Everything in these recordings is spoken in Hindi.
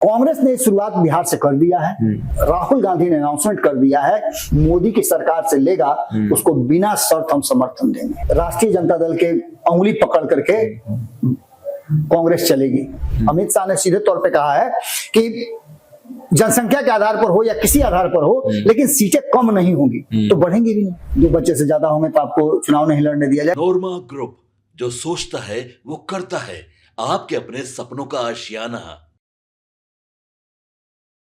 कांग्रेस ने शुरुआत बिहार से कर दिया है। राहुल गांधी ने अनाउंसमेंट कर दिया है मोदी की सरकार से लेगा उसको बिना शर्त हम समर्थन देंगे। राष्ट्रीय जनता दल के उंगली पकड़ करके कांग्रेस चलेगी। अमित शाह ने सीधे तौर पे कहा है कि जनसंख्या के आधार पर हो या किसी आधार पर हो, लेकिन सीटें कम नहीं होंगी तो बढ़ेंगी भी नहीं। 2 बच्चे से ज्यादा होंगे तो आपको चुनाव नहीं लड़ने दिया जाए। नोरमा ग्रुप, जो सोचता है वो करता है। आपके अपने सपनों का आशियाना।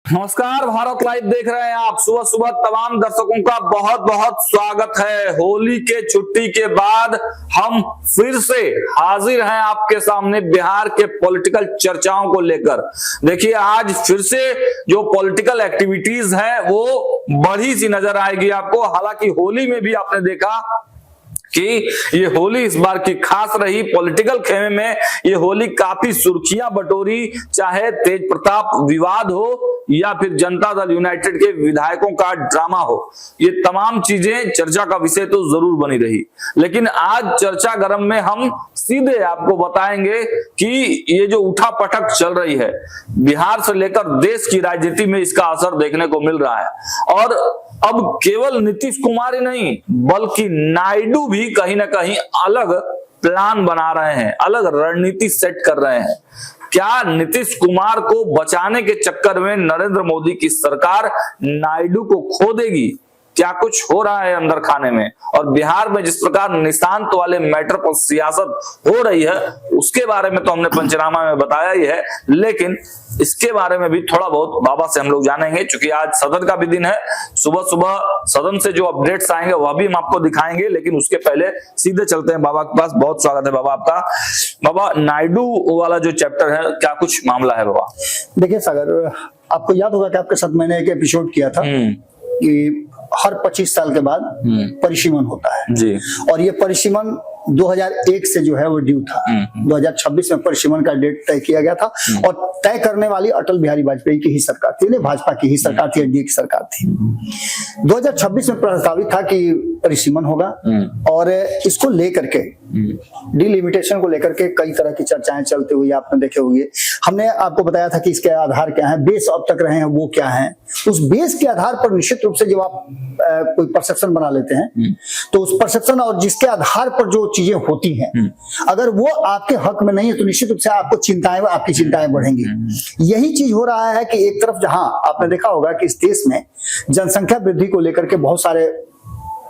नमस्कार, भारत लाइव देख रहे हैं आप। सुबह सुबह तमाम दर्शकों का बहुत बहुत स्वागत है। होली के छुट्टी के बाद हम फिर से हाजिर हैं आपके सामने बिहार के पॉलिटिकल चर्चाओं को लेकर। देखिए, आज फिर से जो पॉलिटिकल एक्टिविटीज है वो बढ़ी सी नजर आएगी आपको। हालांकि होली में भी आपने देखा कि ये होली इस बार की खास रही। पॉलिटिकल खेमे में ये होली काफी सुर्खियां बटोरी, चाहे तेज प्रताप विवाद हो या फिर जनता दल यूनाइटेड के विधायकों का ड्रामा हो। ये तमाम चीजें चर्चा का विषय तो जरूर बनी रही, लेकिन आज चर्चा गर्म में हम सीधे आपको बताएंगे कि ये जो उठा पटक चल रही है बिहार से लेकर देश की राजनीति में, इसका असर देखने को मिल रहा है। और अब केवल नीतीश कुमार ही नहीं बल्कि नायडू भी कहीं ना कहीं अलग प्लान बना रहे हैं, अलग रणनीति सेट कर रहे हैं। क्या नीतीश कुमार को बचाने के चक्कर में नरेंद्र मोदी की सरकार नायडू को खो देगी? क्या कुछ हो रहा है अंदर खाने में? और बिहार में जिस प्रकार निशांत वाले मैटर पर सियासत हो रही है उसके बारे में तो हमने पंचनामा में बताया ही है, लेकिन इसके बारे में भी थोड़ा बहुत बाबा से हम लोग जानेंगे। क्योंकि आज सदन का भी दिन है, सुबह सुबह सदन से जो अपडेट्स आएंगे वह भी हम आपको दिखाएंगे। लेकिन उसके पहले सीधे चलते हैं बाबा के पास। बहुत स्वागत है बाबा आपका। बाबा, नायडू वाला जो चैप्टर है, क्या कुछ मामला है बाबा? देखिए सागर, आपको याद होगा कि आपके साथ मैंने एक एपिसोड किया था कि हर 25 साल के बाद परिसीमन होता है जी। और ये परिसीमन 2001 से जो है वो ड्यू था। 2026 में परिसीमन का डेट तय किया गया था और तय करने वाली अटल बिहारी वाजपेयी की ही सरकार थी, भाजपा की ही सरकार थी, एनडीए की सरकार थी। 2026 में प्रस्तावित था कि परिसीमन होगा और इसको लेकर के डिलिमिटेशन को लेकर के कई तरह की चर्चाएं चलते हुए आपने देखे होंगे। हमने आपको बताया था कि इसके आधार क्या है, बेस अब तक रहे हैं वो क्या है। उस बेस के आधार पर निश्चित रूप से जब आप कोई परसेप्शन बना लेते हैं तो उस परसेप्शन और जिसके आधार पर जो चीजें होती हैं, अगर वो आपके हक में नहीं है तो निश्चित रूप से आपकी चिंताएं बढ़ेंगी। यही चीज हो रहा है कि एक तरफ जहां आपने देखा होगा कि इस देश में जनसंख्या वृद्धि को लेकर के बहुत सारे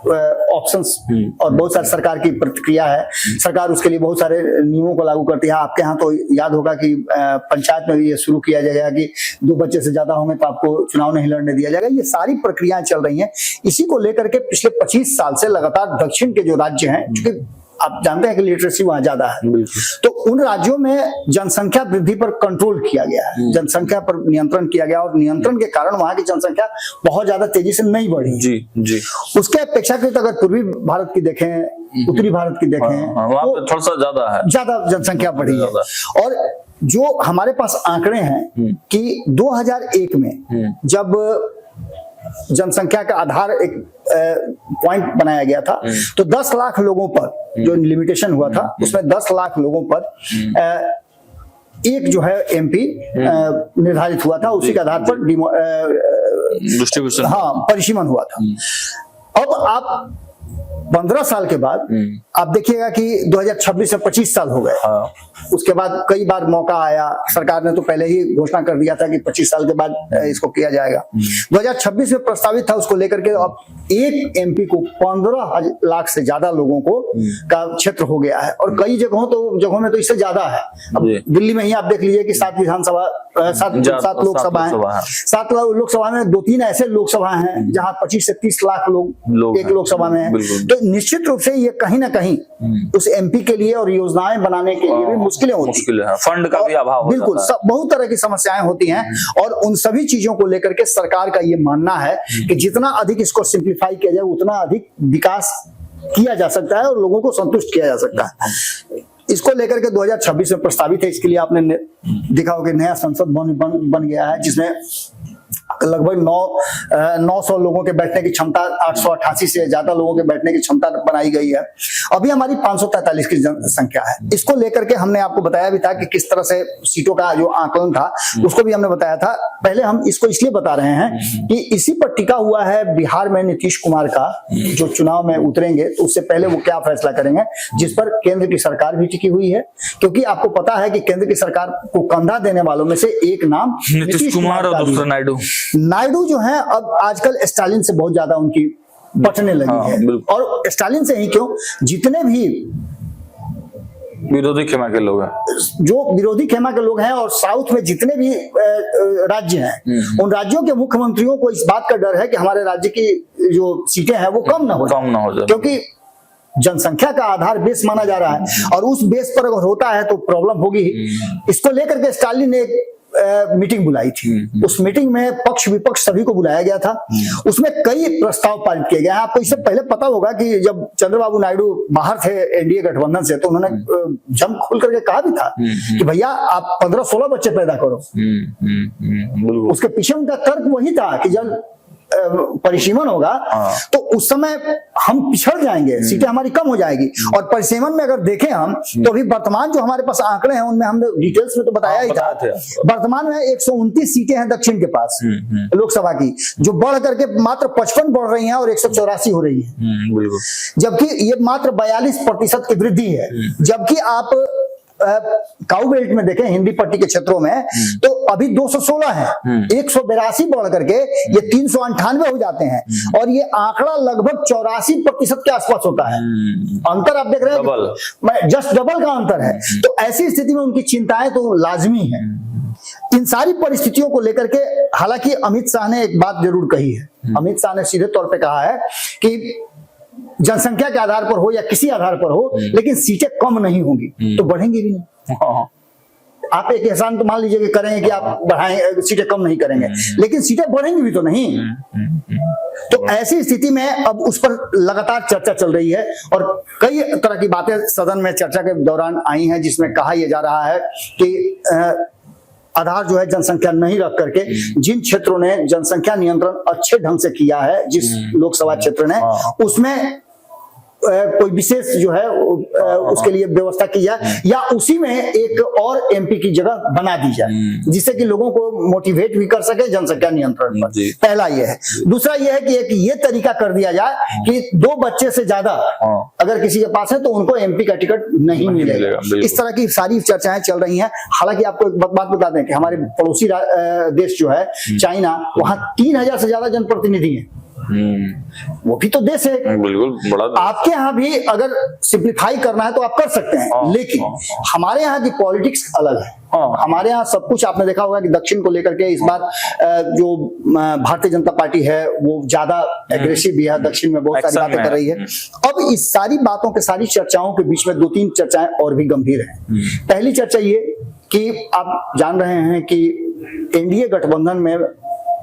ऑप्शंस और बहुत सारी सरकार की प्रतिक्रिया है। सरकार उसके लिए बहुत सारे नियमों को लागू करती है। आपके यहाँ तो याद होगा कि पंचायत में भी ये शुरू किया जाएगा कि 2 बच्चे से ज्यादा होंगे तो आपको चुनाव नहीं लड़ने दिया जाएगा। ये सारी प्रक्रियाएं चल रही हैं। इसी को लेकर के पिछले 25 साल से लगातार दक्षिण के जो राज्य हैं, क्योंकि आप जानते हैं कि लिटरेसी वहां ज्यादा है, तो उन राज्यों में जनसंख्या वृद्धि पर कंट्रोल किया गया है, जनसंख्या पर नियंत्रण किया गया और नियंत्रण के कारण वहां की जनसंख्या बहुत ज्यादा तेजी से नहीं बढ़ी जी जी। उसके अपेक्षाकृत अगर पूर्वी भारत की देखें, उत्तरी भारत की देखें, तो थोड़ा सा ज्यादा जनसंख्या बढ़ी है। और जो हमारे पास आंकड़े हैं कि 2001 में जब जनसंख्या का आधार एक पॉइंट बनाया गया था तो 10 लाख लोगों पर जो लिमिटेशन हुआ था उसमें 10 लाख लोगों पर एक जो है एमपी निर्धारित हुआ था। उसी के आधार पर डिस्ट्रीब्यूशन परिसीमन हुआ था। अब आप 15 साल के बाद आप देखिएगा कि 2026 में 25 साल हो गए। उसके बाद कई बार मौका आया, सरकार ने तो पहले ही घोषणा कर दिया था कि 25 साल के बाद इसको किया जाएगा। 2026 में प्रस्तावित था, उसको लेकर के अब एक एमपी को 15 लाख से ज्यादा लोगों को का क्षेत्र हो गया है और कई जगहों में तो इससे ज्यादा है। अब दिल्ली में ही आप देख लीजिए कि 7 विधानसभा 7 लोकसभा है। 7 लोकसभा में 2-3 ऐसे लोकसभा हैं जहां 25 से 30 लाख लोग एक लोकसभा में है। तो निश्चित रूप से ये कहीं ना कहीं उस एमपी के लिए और योजनाएं बनाने के लिए भी मुश्किलें होती हैं। फंड का भी अभाव बिल्कुल, बहुत तरह की समस्याएं होती हैं और उन सभी चीजों को लेकर के सरकार का ये मानना है कि जितना अधिक इसको सिंप्लीफाई किया जाए उतना अधिक विकास किया जा सकता है और लोगों को संतुष्ट किया जा सकता है। इसको लेकर के 2026 में प्रस्तावित है। इसके लिए आपने देखा होगा नया संसद भवन बन गया है जिसमें लगभग 900 लोगों के बैठने की क्षमता, 888 से ज्यादा लोगों के बैठने की क्षमता बनाई गई है। अभी हमारी 543 की संख्या है। इसको लेकर के हमने आपको बताया भी था कि किस तरह से सीटों का जो आकलन था उसको भी हमने बताया था। पहले हम इसको इसलिए बता रहे हैं कि इसी पर टिका हुआ है बिहार में नीतीश कुमार का जो चुनाव में उतरेंगे तो उससे पहले वो क्या फैसला करेंगे, जिस पर केंद्र की सरकार भी टिकी हुई है। क्योंकि आपको पता है कि केंद्र की सरकार को कंधा देने वालों में से एक नाम नीतीश कुमार और दूसरा नायडू जो है अब आजकल स्टालिन से बहुत ज्यादा उनकी बटने लगी है। और स्टालिन से ही क्यों, जितने भी विरोधी खेमा के लोग हैं, जो विरोधी खेमा के लोग हैं और साउथ में जितने भी राज्य हैं, उन राज्यों के मुख्यमंत्रियों को इस बात का डर है कि हमारे राज्य की जो सीटें हैं वो कम ना हो जाए, क्योंकि जनसंख्या का आधार बेस माना जा रहा है और उस बेस पर अगर होता है तो प्रॉब्लम होगी। इसको लेकर के स्टालिन ने एक मीटिंग बुलाई थी। उस मीटिंग में पक्ष विपक्ष सभी को बुलाया गया था। उसमें कई प्रस्ताव पारित किए गए हैं। आपको इससे पहले पता होगा कि जब चंद्रबाबू नायडू बाहर थे एनडीए गठबंधन से, तो उन्होंने जम खोल करके कहा भी था कि भैया आप 15-16 बच्चे पैदा करो। उसके पीछे उनका तर्क वही था कि जब परिसीमन होगा तो उस समय हम पिछड़ जाएंगे, सीटें हमारी कम हो जाएगी। और परिसीमन में अगर देखें हम तो अभी वर्तमान जो हमारे पास आंकड़े हैं उनमें हमने डिटेल्स में तो बताया ही था। वर्तमान में 129 सीटें हैं दक्षिण के पास लोकसभा की, जो बढ़ करके मात्र 55 बढ़ रही हैं और 184 हो रही है, जबकि ये मात्र 42% की वृद्धि है। जबकि आप काउ बेल्ट में देखें हिंदी पट्टी के क्षेत्रों में तो अभी 216 है, 182 बढ़ करके ये 398 हो जाते हैं और ये आंकड़ा लगभग 84% के आसपास होता है। अंतर आप देख रहे हैं, जस्ट डबल का अंतर है। तो ऐसी स्थिति में उनकी चिंताएं तो लाजमी है। इन सारी परिस्थितियों को लेकर के हालांकि अमित शाह ने एक बात जरूर कही है। अमित शाह ने सीधे तौर पे कहा है कि जनसंख्या के आधार पर हो या किसी आधार पर हो, लेकिन सीटें कम नहीं होंगी तो बढ़ेंगी भी नहीं। आप एक एहसान तो मान लीजिए कि करेंगे कि आप बढ़ाएं, सीटें कम नहीं करेंगे, लेकिन सीटें बढ़ेंगी भी तो नहीं। तो ऐसी स्थिति में अब उस पर लगातार चर्चा चल रही है और कई तरह की बातें सदन में चर्चा के दौरान आई हैं, जिसमें कहा यह जा रहा है कि आधार जो है जनसंख्या नहीं रख करके जिन क्षेत्रों ने जनसंख्या नियंत्रण अच्छे ढंग से किया है, जिस लोकसभा क्षेत्र ने, उसमें कोई विशेष जो है उसके लिए व्यवस्था की जाए या उसी में एक और एमपी की जगह बना दी जाए, जिससे कि लोगों को मोटिवेट भी कर सके जनसंख्या नियंत्रण पर। पहला ये है। दूसरा ये है कि एक ये तरीका कर दिया जाए कि 2 बच्चे से ज्यादा अगर किसी के पास है तो उनको एमपी का टिकट नहीं मिलेगा। इस तरह की सारी चर्चाएं चल रही हैं। हालांकि आपको एक बात बता दें कि हमारे पड़ोसी देश जो है चाइना, वहां 3000 से ज्यादा जनप्रतिनिधि हैं। वो भी तो देश है, बिल्कुल बड़ा। आपके यहाँ भी अगर सिंप्लीफाई करना है तो आप कर सकते हैं, लेकिन हमारे यहाँ की पॉलिटिक्स अलग है। हमारे यहाँ सब कुछ आपने देखा होगा कि दक्षिण को लेकर के इस बार जो भारतीय जनता पार्टी है वो ज्यादा एग्रेसिव भी है, दक्षिण में बहुत सारी बातें कर रही है। अब इस सारी बातों के सारी चर्चाओं के बीच में 2-3 चर्चाएं और भी गंभीर हैं। पहली चर्चा ये कि आप जान रहे हैं कि एनडीए गठबंधन में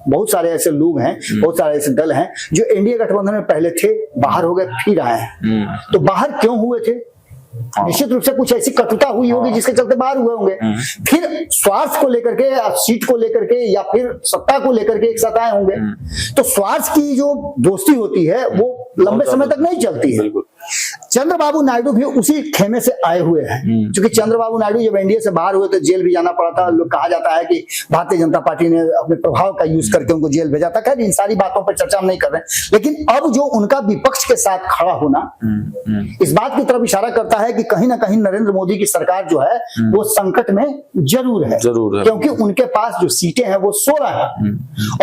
बहुत सारे ऐसे लोग हैं, बहुत सारे ऐसे दल हैं जो एनडीए गठबंधन में पहले थे, बाहर हो गए, फिर आए हैं। तो बाहर क्यों हुए थे? निश्चित रूप से कुछ ऐसी कटुता हुई होगी जिसके चलते बाहर हुए होंगे। फिर स्वार्थ को लेकर के या सीट को लेकर के या फिर सत्ता को लेकर के एक साथ आए होंगे। तो स्वार्थ की जो दोस्ती होती है वो लंबे समय तक नहीं चलती है। चंद्रबाबू नायडू भी उसी खेमे से आए हुए हैं, क्योंकि चंद्रबाबू नायडू जब एनडीए से बाहर हुए तो जेल भी जाना पड़ा था। लोग कहा जाता है कि भारतीय जनता पार्टी ने अपने प्रभाव का यूज करके उनको जेल भेजा था। खैर इन सारी बातों पर चर्चा हम नहीं कर रहे, लेकिन अब जो उनका विपक्ष के साथ खड़ा होना इस बात की तरफ इशारा करता है कि कहीं ना कहीं नरेंद्र मोदी की सरकार जो है वो संकट में जरूर है, क्योंकि उनके पास जो सीटें हैं वो 16 है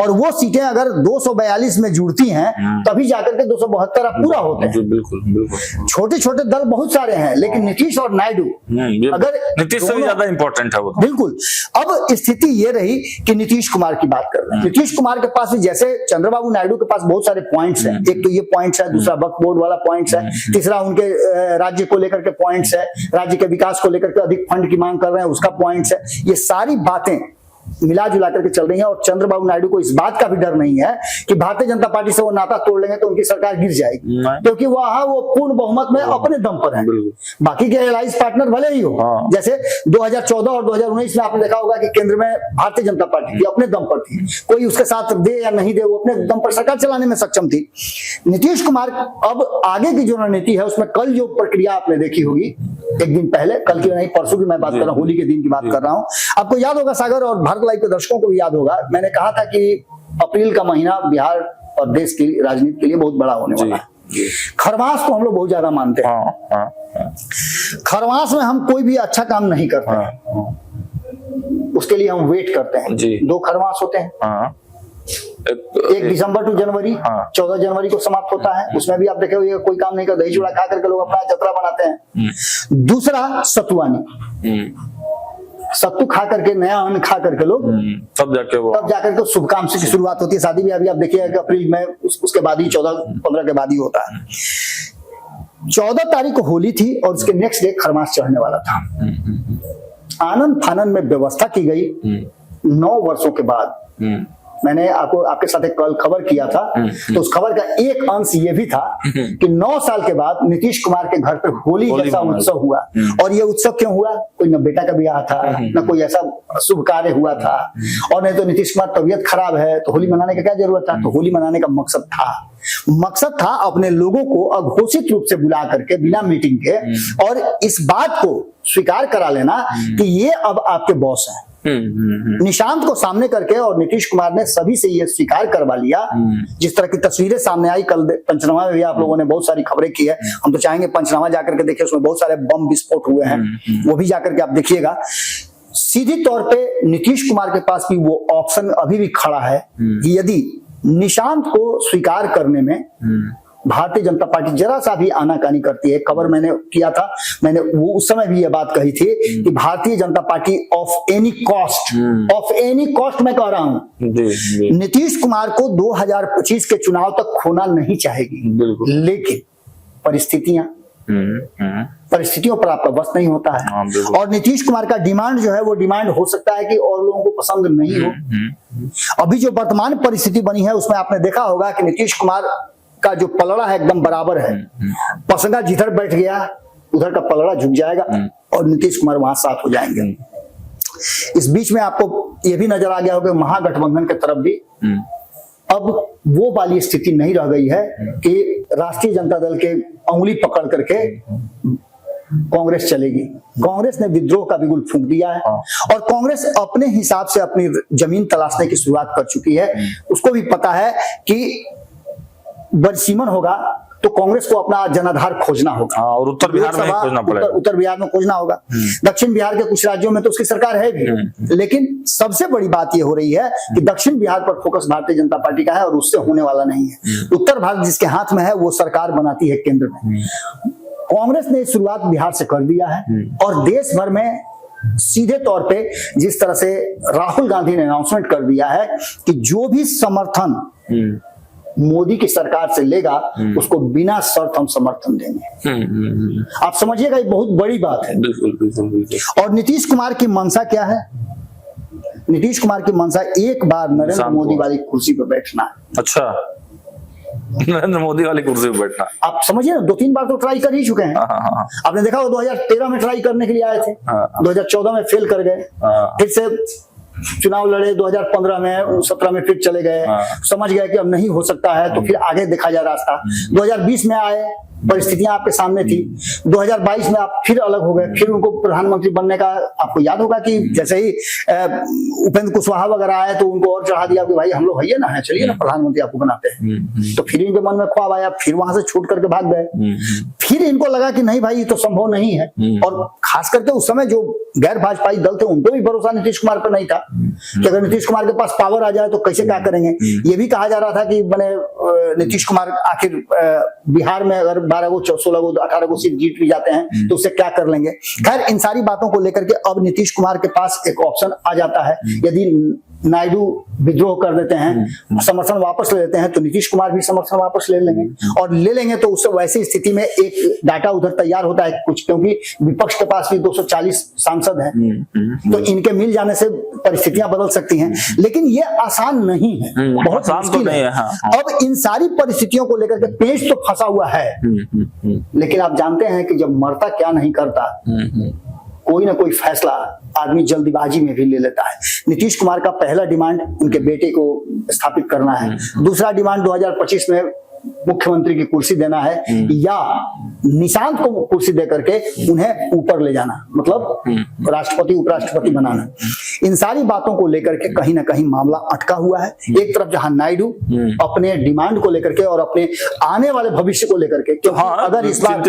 और वो सीटें अगर 242 में जुड़ती हैं तभी जाकर के 272 पूरा होते हैं। बिल्कुल छोटे छोटे दल बहुत सारे हैं, लेकिन नीतीश और नायडू अगर नीतीश से ज्यादा इंपॉर्टेंट है वो। बिल्कुल। अब स्थिति ये रही कि नीतीश कुमार की बात कर रहे हैं। नीतीश कुमार के पास भी जैसे चंद्रबाबू नायडू के पास बहुत सारे पॉइंट्स हैं, एक तो ये पॉइंट्स है, दूसरा वक्फ बोर्ड वाला पॉइंट्स है, तीसरा उनके राज्य को लेकर के पॉइंट्स है, राज्य के विकास को लेकर के अधिक फंड की मांग कर रहे हैं उसका पॉइंट्स है। ये सारी बातें मिला जुला करके चल रही है और चंद्रबाबू नायडू को इस बात का भी डर नहीं है कि भारतीय जनता पार्टी से वो नाता तोड़ लेंगे तो उनकी सरकार गिर जाएगी, क्योंकि वहां वो पूर्ण बहुमत में अपने दम पर है। बाकी के एलायंस पार्टनर भले ही हो, जैसे 2014 और 2019 में आपने देखा होगा कि केंद्र में भारतीय जनता पार्टी थी, अपने दम पर थी, कोई उसके साथ दे या नहीं दे वो अपने दम पर सरकार चलाने में सक्षम थी। नीतीश कुमार अब आगे की जो रणनीति है उसमें कल जो प्रक्रिया आपने देखी होगी एक दिन पहले, कल की नहीं परसों की मैं बात कर रहा हूँ, होली के दिन की बात कर रहा हूँ। आपको याद होगा सागर और भारत लाइव के दर्शकों को भी याद होगा, मैंने कहा था कि अप्रैल का महीना बिहार और देश की राजनीति के लिए बहुत बड़ा होने वाला है। खरमास को हम लोग बहुत ज्यादा मानते हैं। खरमास में हम कोई भी अच्छा काम नहीं करते हैं, उसके लिए हम वेट करते हैं। 2 खरमास होते हैं, 1 दिसंबर टू जनवरी, 14 जनवरी को समाप्त होता है। उसमें भी आप देखे हुए कोई काम नहीं कर, दही चूड़ा खा करके लोग अपना जतरा बनाते हैं। दूसरा सतुआनी, सत्तू खा करके, नया अन्न खा करके लोग तब जाकर के शुभ काम से शुरुआत होती है। शादी भी अभी आप देखिए कि अप्रैल में उसके बाद ही 14-15 के बाद ही होता है। 14 तारीख को होली थी और उसके नेक्स्ट डे खरमास चढ़ने वाला था। आनंद फानंद में व्यवस्था की गई। 9 वर्षों के बाद मैंने आपके साथ एक कल खबर किया था, तो उस खबर का एक अंश ये भी था कि 9 साल के बाद नीतीश कुमार के घर पे होली जैसा उत्सव हुआ। और ये उत्सव क्यों हुआ? कोई न बेटा का ब्याह था, न कोई ऐसा शुभ कार्य हुआ था, और नहीं तो नीतीश कुमार तबीयत खराब है तो होली मनाने का क्या जरूरत था? तो होली मनाने का मकसद था अपने लोगों को अघोषित रूप से बुला करके बिना मीटिंग के और इस बात को स्वीकार करा लेना कि ये अब आपके बॉस हैं। निशांत को सामने करके और नीतीश कुमार ने सभी से ये स्वीकार करवा लिया। जिस तरह की तस्वीरें सामने आई कल पंचनामा में भी आप लोगों ने बहुत सारी खबरें की है, हम तो चाहेंगे पंचनामा जाकर के देखिए, उसमें बहुत सारे बम विस्फोट हुए हैं, वो भी जाकर के आप देखिएगा। सीधी तौर पे नीतीश कुमार के पास भी वो ऑप्शन अभी भी खड़ा है कि यदि निशांत को स्वीकार करने में भारतीय जनता पार्टी जरा सा भी आनाकानी करती है। खबर मैंने किया था, मैंने वो उस समय भी ये बात कही थी कि Bharatiya Janata party of any cost मैं कह रहा हूं, नीतीश कुमार को 2025 के चुनाव तक खोना नहीं चाहेगी, लेकिन परिस्थितियों पर आपका बस नहीं होता है। और नीतीश कुमार का डिमांड जो है वो डिमांड हो सकता है कि और लोगों को पसंद नहीं हो। अभी जो वर्तमान परिस्थिति बनी है उसमें आपने देखा होगा कि नीतीश कुमार का जो पलड़ा है एकदम बराबर है। पसंगा जिधर बैठ गया उधर का पलड़ा झुक जाएगा और नीतीश कुमार वहां साथ हो जाएंगे। इस बीच में आपको ये भी नजर आ गया होगा महागठबंधन की तरफ भी अब वो वाली स्थिति नहीं रह गई है कि राष्ट्रीय जनता दल के उंगली पकड़ करके कांग्रेस चलेगी। कांग्रेस ने विद्रोह का बिगुल फूंक दिया है और कांग्रेस अपने हिसाब से अपनी जमीन तलाशने की शुरुआत कर चुकी है। उसको भी पता है कि बरसीमन होगा तो कांग्रेस को अपना जनाधार खोजना होगा और उत्तर बिहार में खोजना पड़ेगा, उत्तर बिहार में खोजना होगा। दक्षिण बिहार के कुछ राज्यों में तो उसकी सरकार है भी, लेकिन सबसे बड़ी बात ये हो रही है कि दक्षिण बिहार पर फोकस भारतीय जनता पार्टी का है और उससे होने वाला नहीं है। उत्तर भारत जिसके हाथ में है वो सरकार बनाती है केंद्र में। कांग्रेस ने शुरुआत बिहार से कर दिया है और देश भर में सीधे तौर पे जिस तरह से राहुल गांधी ने अनाउंसमेंट कर दिया है कि जो भी समर्थन मोदी की सरकार से लेगा उसको बिना शर्त हम समर्थन देंगे। आप समझिएगा ये बहुत बड़ी बात है। बिल्कुल। और नीतीश कुमार की मंशा क्या है? नीतीश कुमार की मंशा एक बार नरेंद्र मोदी वाली कुर्सी पर बैठना है। अच्छा, नरेंद्र मोदी वाली कुर्सी पर बैठना। आप समझिए ना, 2-3 बार तो ट्राई कर ही चुके हैं। आपने देखा वो 2013 में ट्राई करने के लिए आए थे, 2014 में फेल कर गए, फिर से चुनाव लड़े 2015 में, 17 में फिर चले गए। समझ गए कि अब नहीं हो सकता है तो फिर आगे देखा जाए रास्ता। 2020 में आए, परिस्थितियां आपके सामने थी। 2022 में आप फिर अलग हो गए, फिर उनको प्रधानमंत्री बनने का आपको याद होगा कि जैसे ही उपेंद्र कुशवाहा वगैरह आए तो उनको और चढ़ा दिया कि भाई हम लोग है ना, है चलिए ना प्रधानमंत्री आपको बनाते हैं। तो फिर इनके मन में ख्वाब आया, फिर वहां से छूट करके भाग गए। फिर इनको लगा कि नहीं भाई ये तो संभव नहीं है। और खास करके उस समय जो गैर भाजपाई दल थे उनको भी भरोसा नीतीश कुमार पर नहीं था कि अगर नीतीश कुमार के पास पावर आ जाए तो कैसे क्या करेंगे। ये भी कहा जा रहा था कि मैंने नीतीश कुमार आखिर बिहार में अगर 12 को 16 को 18 को सीट जीत भी जाते हैं तो उससे क्या कर लेंगे। खैर इन सारी बातों को लेकर के अब नीतीश कुमार के पास एक ऑप्शन आ जाता है। यदि नायडू विद्रोह कर देते हैं, समर्थन वापस ले लेते हैं, तो नीतीश कुमार भी समर्थन वापस ले लेंगे। और ले लेंगे तो उस वैसी स्थिति में एक डाटा उधर तैयार होता है कुछ, क्योंकि विपक्ष के पास भी 240 सांसद हैं, तो इनके मिल जाने से परिस्थितियां बदल सकती हैं। लेकिन ये आसान नहीं है, बहुत मुश्किल है। अब इन सारी परिस्थितियों को लेकर के पेच तो फंसा हुआ है, लेकिन आप जानते हैं कि जब मरता क्या नहीं करता, कोई ना कोई फैसला आदमी जल्दीबाजी में भी ले लेता है। नीतीश कुमार का पहला डिमांड उनके बेटे को स्थापित करना है, दूसरा डिमांड 2025 में मुख्यमंत्री की कुर्सी देना है, या निशांत को कुर्सी देकर के उन्हें ऊपर ले जाना, मतलब राष्ट्रपति उपराष्ट्रपति बनाना। इन सारी बातों को लेकर के कहीं ना कहीं मामला अटका हुआ है। एक तरफ जहां नायडू अपने डिमांड को लेकर के और अपने आने वाले भविष्य को लेकर के, क्योंकि अगर इस बार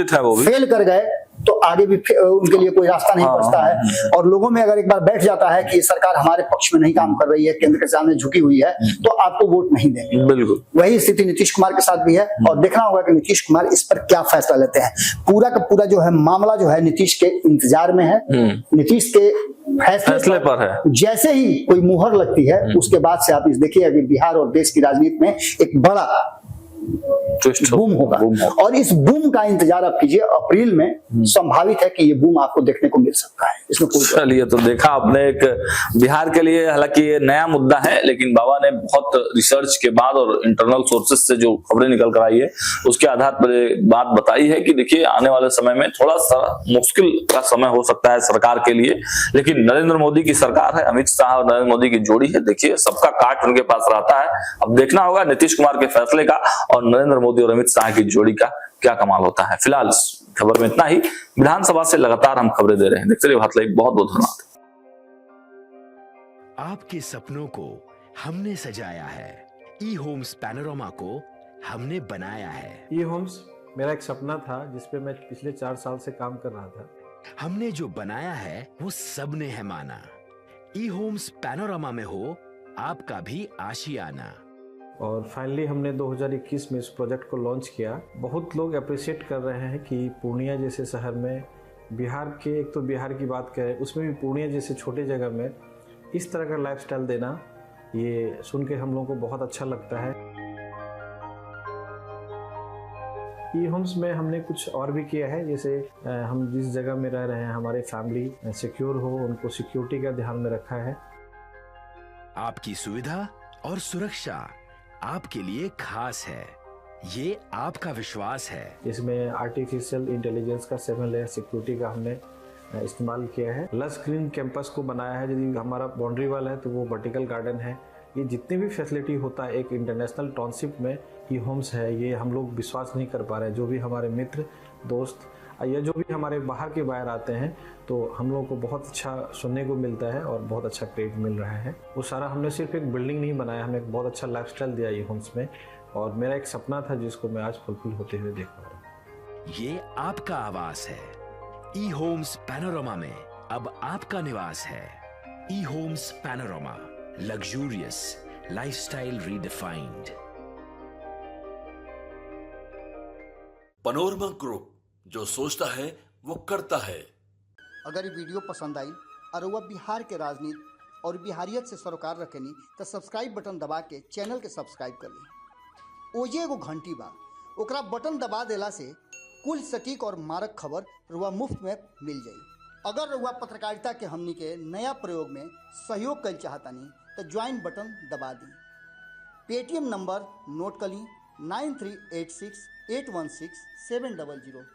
फेल कर गए तो आगे भी उनके लिए कोई रास्ता नहीं बचता है। और लोगों में अगर एक बार बैठ जाता है कि सरकार हमारे पक्ष में नहीं काम कर रही है, केंद्र के सामने झुकी हुई है, तो आपको वोट नहीं देंगे। बिल्कुल वही स्थिति नीतीश कुमार के साथ भी है, और देखना होगा कि नीतीश कुमार इस पर क्या फैसला लेते हैं। पूरा का पूरा जो है मामला जो है नीतीश के इंतजार में है, नीतीश के फैसले पर है। जैसे ही कोई मुहर लगती है उसके बाद से आप इस देखिए कि बिहार और देश की राजनीति में एक बड़ा बूम होगा, और इस बूम का इंतजार आप कीजिए। अप्रैल में संभावित है कि ये बूम आपको देखने को मिल सकता है, इसमें कोई। चलिए, तो देखा आपने एक बिहार के लिए, हालांकि ये नया मुद्दा है, लेकिन बाबा ने बहुत रिसर्च के बाद और इंटरनल सोर्सेज से जो खबरें निकल कर आई है उसके आधार पर बात बताई है कि देखिए आने वाले समय में थोड़ा सा मुश्किल का समय हो सकता है सरकार के लिए, लेकिन नरेंद्र मोदी की सरकार है, अमित शाह और नरेंद्र मोदी की जोड़ी है, देखिए सबका काट उनके पास रहता है। अब देखना होगा नीतीश कुमार के फैसले का और नरेंद्र मोदी और अमित शाह की जोड़ी का क्या कमाल होता है। फिलहाल खबर में इतना ही। विधानसभा से लगातार हम खबरें दे रहे हैं, देखते रहिए भारत लाइव। बहुत बहुत धन्यवाद। आपके सपनों को हमने सजाया है, ई होम्स पैनोरमा को हमने बनाया है। ई होम्स मेरा एक सपना था जिसपे मैं पिछले 4 साल से काम कर रहा था। हमने जो बनाया है वो सबने है माना। ई होम्स पैनोरमा में हो आपका भी आशियाना। और फाइनली हमने 2021 में इस प्रोजेक्ट को लॉन्च किया। बहुत लोग अप्रिशिएट कर रहे हैं कि पूर्णिया जैसे शहर में, बिहार के, एक तो बिहार की बात करें उसमें भी पूर्णिया जैसे छोटे जगह में इस तरह का लाइफस्टाइल देना, ये सुन के हम लोगों को बहुत अच्छा लगता है। ई होम्स में हमने कुछ और भी किया है, जैसे हम जिस जगह में रह रहे हैं हमारी फैमिली सिक्योर हो, उनको सिक्योरिटी का ध्यान में रखा है। आपकी सुविधा और सुरक्षा आपके लिए खास है, ये आपका विश्वास है। इसमें आर्टिफिशियल इंटेलिजेंस का 7 लेयर सिक्योरिटी का हमने इस्तेमाल किया है। लस ग्रीन कैंपस को बनाया है, यदि हमारा बाउंड्री वाल है तो वो वर्टिकल गार्डन है। ये जितनी भी फैसिलिटी होता है एक इंटरनेशनल टाउनशिप में ई होम्स है, ये हम लोग विश्वास नहीं कर पा रहे हैं। जो भी हमारे मित्र दोस्त या जो भी हमारे बाहर के बाहर आते हैं तो हम लोगों को बहुत अच्छा सुनने को मिलता है और बहुत अच्छा क्रेडिट मिल रहा है। वो सारा हमने सिर्फ एक बिल्डिंग नहीं बनाया, हमें एक बहुत अच्छा लाइफस्टाइल दिया ई होम्स में, और मेरा एक सपना था जिसको मैं आज फुलफिल होते हुए देख पा रहा हूँ। ये आपका आवास है। ई होम्स पैनोरमा में अब आपका निवास है। E homes panorama, luxurious lifestyle redefined. Panorama group, जो सोचता है वो करता है। अगर ये वीडियो पसंद आई और वह बिहार के राजनीति और बिहारियत से सरोकार रखेनी तो सब्सक्राइब बटन दबा के चैनल के सब्सक्राइब कर ली। ओजे एगो घंटी बा, ओकरा बटन दबा देला से कुल सटीक और मारक खबर रुआ मुफ्त में मिल जाई। अगर रुआ पत्रकारिता के हमनी के नया प्रयोग में सहयोग कर चाहतानी तो ज्वाइन बटन दबा दी। पेटीएम नंबर नोट कर ली 9386 816 700।